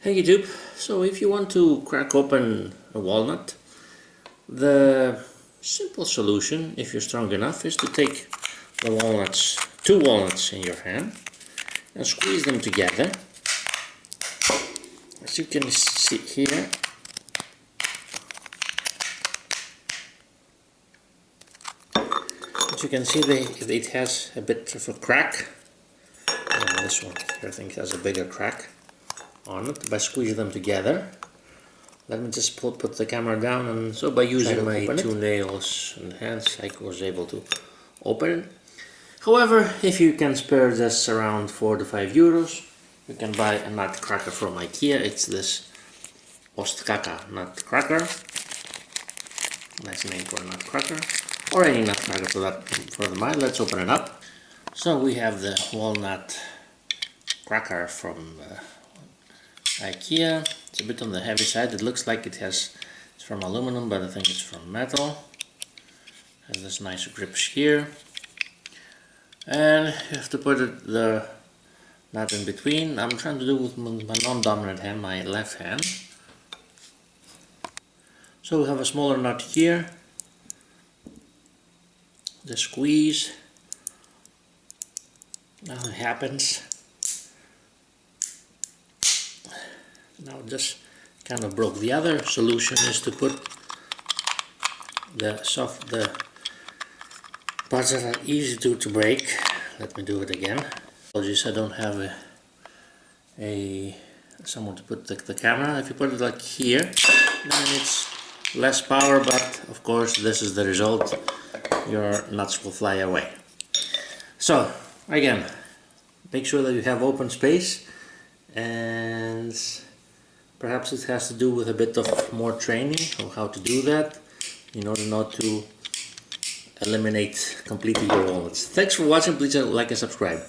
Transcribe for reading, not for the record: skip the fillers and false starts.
Hey YouTube, so if you want to crack open a walnut, the simple solution, if you're strong enough, is to take the walnuts, two walnuts in your hand and squeeze them together. As you can see here, as you can see, it has a bit of a crack. And this one here I think has a bigger crack on it. By squeezing them together, let me just put the camera down, and so by using my two nails and hands I was able to open it. However, if you can spare just around 4 to 5 euros, you can buy a nutcracker from IKEA. It's this OSTKAka nutcracker. Nice name for a nutcracker, or any nutcracker for the matter. Let's open it up. So we have the walnut cracker from IKEA. It's a bit on the heavy side. It looks like it's from aluminum, but I think it's from metal. Has this nice grips here, and you have to put the nut in between. I'm trying to do with my non-dominant hand, my left hand. So we have a smaller nut here. The squeeze. Now it happens. Now it just kind of broke. The other solution is to put the parts that are easy to break. Let me do it again. Apologies, I don't have someone to put the camera. If you put it like here, then it's less power, but of course this is the result. Your nuts will fly away. So again, make sure that you have open space, and perhaps it has to do with a bit of more training of how to do that in order not to eliminate completely your walnuts. Thanks for watching. Please like and subscribe.